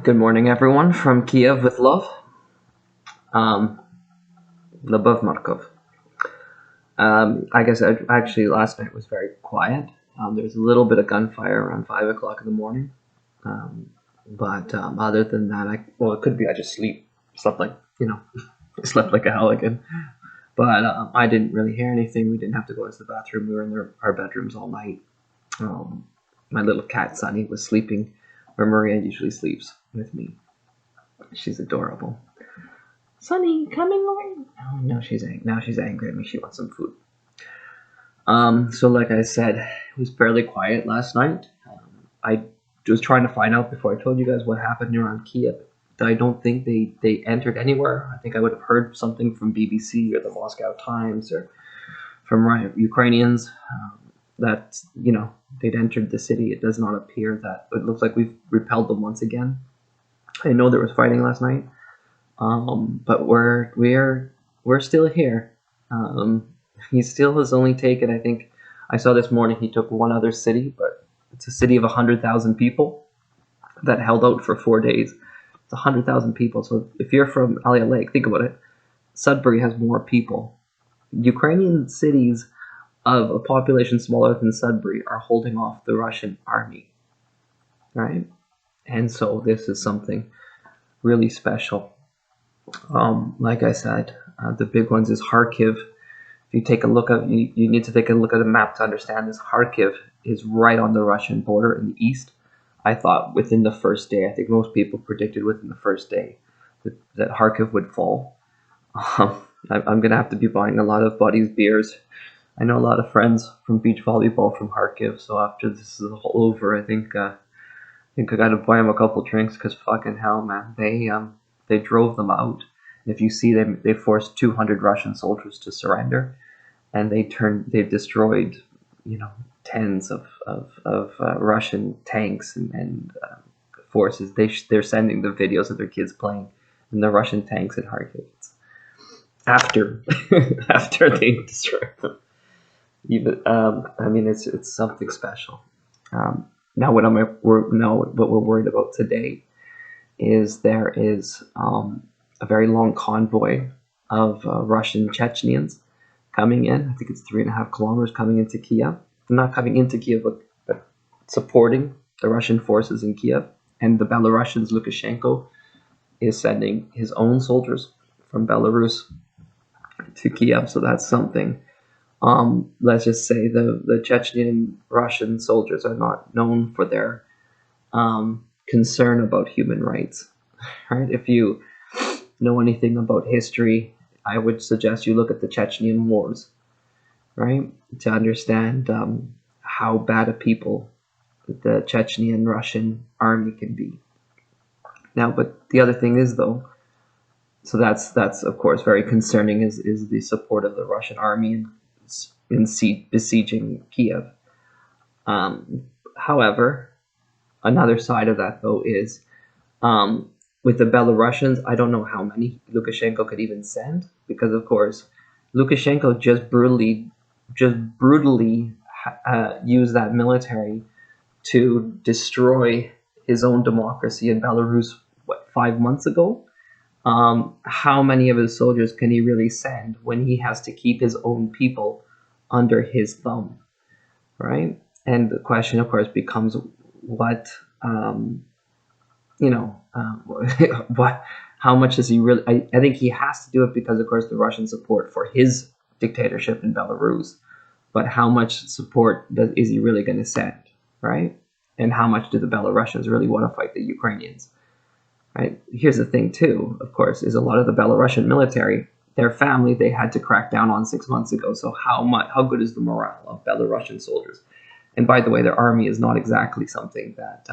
Good morning, everyone, from Kiev with love. Um, Lubov Markov. I guess actually last night was very quiet. There was a little bit of gunfire around 5 o'clock in the morning, but other than that, it could be I just slept like slept like a Halligan. But I didn't really hear anything. We didn't have to go into the bathroom. We were in our bedrooms all night. Um, my little cat Sunny was sleeping where Maria usually sleeps with me. She's adorable. Sunny, coming over. Oh, now she's angry at me. She wants some food. So like I said, it was fairly quiet last night. I was trying to find out before I told you guys what happened around Kiev. I don't think they entered anywhere. I think I would have heard something from BBC or the Moscow Times or from Ukrainians that they'd entered the city. It does not appear that. It looks like we've repelled them once again. I know there was fighting last night. But we're still here. He still has only taken, I think, I saw this morning he took one other city, but it's a city of 100,000 people that held out for 4 days. It's 100,000 people. So if you're from Alia Lake, think about it. Sudbury has more people. Ukrainian cities of a population smaller than Sudbury are holding off the Russian army, right? And so this is something really special. Like I said, the big ones is Kharkiv. If you take a look at, you need to take a look at a map to understand this. Kharkiv is right on the Russian border in the east. I thought within the first day, I think most people predicted within the first day that Kharkiv would fall. I'm going to have to be buying a lot of Buddy's beers. I know a lot of friends from beach volleyball from Kharkiv, so after this is all over, I think I got to buy them a couple drinks because fucking hell, man, they drove them out. If you see them, they forced 200 Russian soldiers to surrender, and they've destroyed, tens of Russian tanks and forces. They're sending the videos of their kids playing in the Russian tanks at Kharkiv after after they destroyed them. Even I mean, it's something special. Now, what we're worried about today is there is a very long convoy of Russian Chechens coming in. I think it's 3.5 kilometers coming into Kiev. Not coming into Kiev, but supporting the Russian forces in Kiev. And the Belarusians, Lukashenko, is sending his own soldiers from Belarus to Kiev. So that's something. Let's just say the Chechen Russian soldiers are not known for their concern about human rights. Right? If you know anything about history, I would suggest you look at the Chechen wars, right, to understand how bad a people the Chechen Russian army can be. Now, but the other thing is though, so that's of course very concerning. Is the support of the Russian army in besieging Kiev. However, another side of that though is with the Belarusians, I don't know how many Lukashenko could even send, because of course Lukashenko just brutally used that military to destroy his own democracy in Belarus. What, 5 months ago? How many of his soldiers can he really send when he has to keep his own people under his thumb, right? And the question, of course, becomes what. What? How much does he really? I think he has to do it because, of course, the Russian support for his dictatorship in Belarus. But how much support is he really going to send, right? And how much do the Belarusians really want to fight the Ukrainians, right? Here's the thing, too. Of course, is a lot of the Belarusian military, their family, they had to crack down on 6 months ago. So how good is the morale of Belarusian soldiers? And by the way, their army is not exactly something that.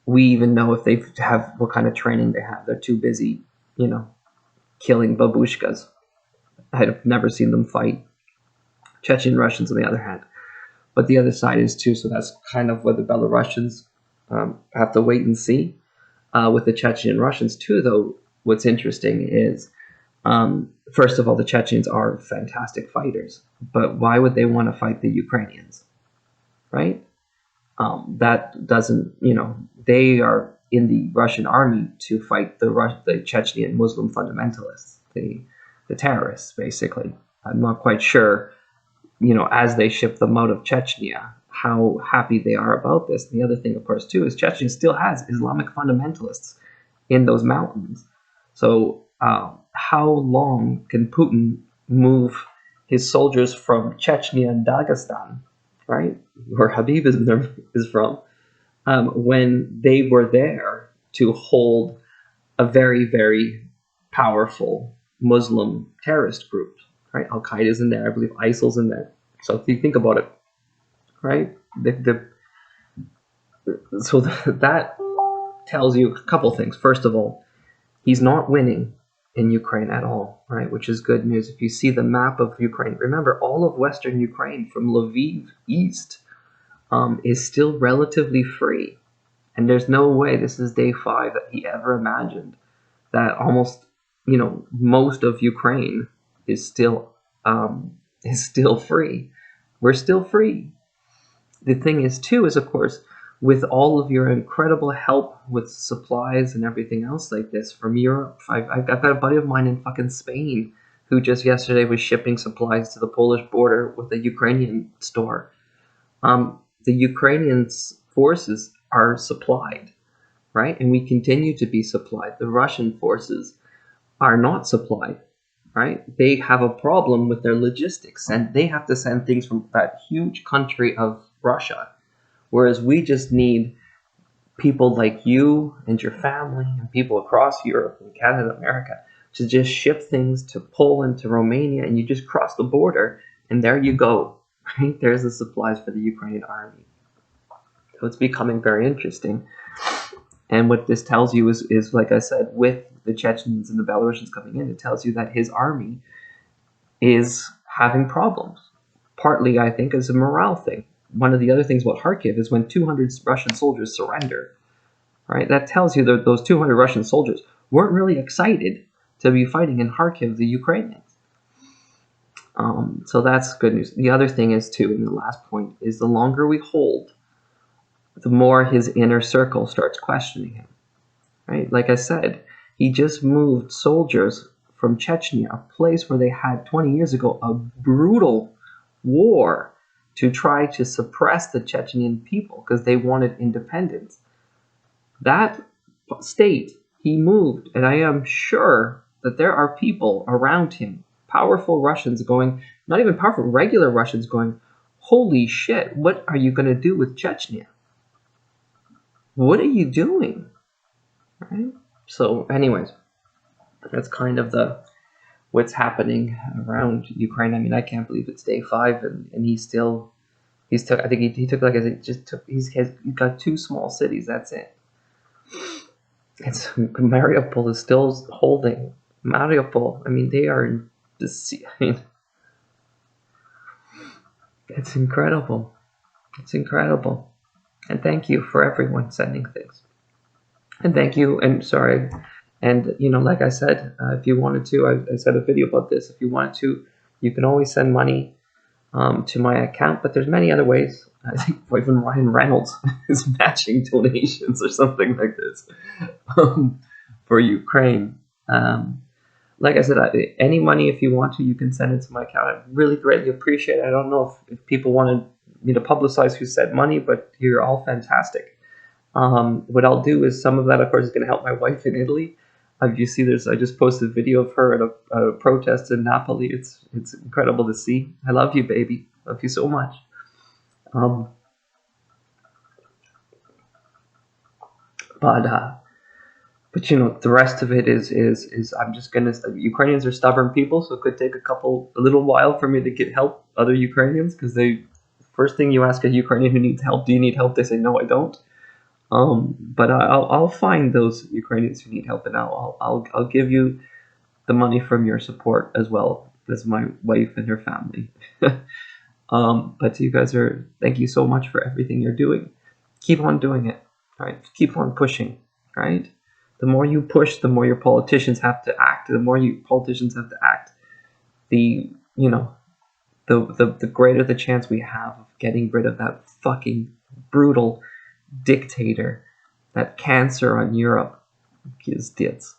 We even know if they have what kind of training they have. They're too busy, killing babushkas. I've never seen them fight. Chechen Russians, on the other hand. But the other side is too, so that's kind of what the Belarusians have to wait and see. With the Chechen Russians too, though, what's interesting is, first of all, the Chechens are fantastic fighters. But why would they want to fight the Ukrainians, right? That doesn't, they are in the Russian army to fight the Chechnyan Muslim fundamentalists, the terrorists, basically. I'm not quite sure, as they ship them out of Chechnya, how happy they are about this. And the other thing, of course, too, is Chechnya still has Islamic fundamentalists in those mountains. So how long can Putin move his soldiers from Chechnya and Dagestan, right, where Habib is from, when they were there to hold a very, very powerful Muslim terrorist group, right? Al-Qaeda's in there, I believe ISIL's in there. So if you think about it, right, that tells you a couple things. First of all, he's not winning in Ukraine at all, right, which is good news. If you see the map of Ukraine, remember all of Western Ukraine from Lviv east is still relatively free. And there's no way, this is day 5, that he ever imagined that almost, most of Ukraine is still free. We're still free. The thing is, too, is, of course, with all of your incredible help with supplies and everything else like this from Europe, I've got a buddy of mine in fucking Spain who just yesterday was shipping supplies to the Polish border with a Ukrainian store. The Ukrainian forces are supplied, right? And we continue to be supplied. The Russian forces are not supplied, right? They have a problem with their logistics, and they have to send things from that huge country of Russia. Whereas we just need people like you and your family and people across Europe and Canada, America, to just ship things to Poland, to Romania, and you just cross the border, and there you go, right? There's the supplies for the Ukrainian army. So it's becoming very interesting. And what this tells you is, like I said, with the Chechens and the Belarusians coming in, it tells you that his army is having problems. Partly, I think, as a morale thing. One of the other things about Kharkiv is when 200 Russian soldiers surrender, right? That tells you that those 200 Russian soldiers weren't really excited to be fighting in Kharkiv, the Ukrainians. So that's good news. The other thing is, too, and the last point, is the longer we hold, the more his inner circle starts questioning him, right? Like I said, he just moved soldiers from Chechnya, a place where they had 20 years ago a brutal war to try to suppress the Chechen people because they wanted independence. That state he moved, and I am sure that there are people around him, powerful Russians going, not even powerful, regular Russians going, holy shit, what are you going to do with Chechnya? What are you doing? Right? So anyways, that's kind of what's happening around Ukraine. I mean, I can't believe it's day 5 and he's took, I think he took, like I said, he's got 2 small cities, that's it. It's Mariupol is still holding. Mariupol, I mean, they are in the sea. I mean, it's incredible. It's incredible. And thank you for everyone sending things. And thank you, and sorry, and like I said, if you wanted to, I said a video about this. If you wanted to, you can always send money to my account, but there's many other ways. I think even Ryan Reynolds is matching donations or something like this for Ukraine. Like I said, any money, if you want to, you can send it to my account. I really greatly appreciate it. I don't know if people wanted me to publicize who sent money, but you're all fantastic. What I'll do is some of that, of course, is going to help my wife in Italy. You see, I just posted a video of her at a protest in Napoli. It's incredible to see. I love you, baby. Love you so much. But the rest of it is I'm just gonna. Ukrainians are stubborn people, so it could take a little while for me to help other Ukrainians, because first thing you ask a Ukrainian who needs help, do you need help? They say no, I don't. But I'll find those Ukrainians who need help, and I'll give you the money from your support as well as my wife and her family. But you guys thank you so much for everything you're doing. Keep on doing it, right? Keep on pushing, right? The more you push, the more your politicians have to act. The more you politicians have to act, the greater the chance we have of getting rid of that fucking brutal dictator that cancer on Europe. Pizdiets.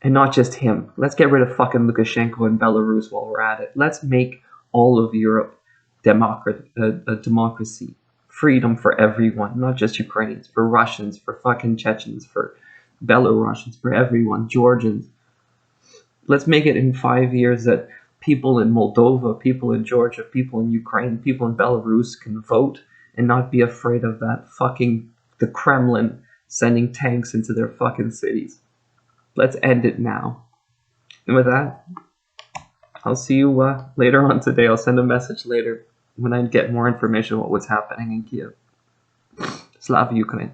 And not just him. Let's get rid of fucking Lukashenko and Belarus while we're at it. Let's make all of Europe a democracy. Freedom for everyone, not just Ukrainians, for Russians, for fucking Chechens, for Belarusians, for everyone, Georgians. Let's make it in 5 years that people in Moldova, people in Georgia, people in Ukraine, people in Belarus can vote and not be afraid of that fucking, the Kremlin sending tanks into their fucking cities. Let's end it now. And with that, I'll see you later on today. I'll send a message later when I get more information about what's happening in Kiev. Slava Ukraine.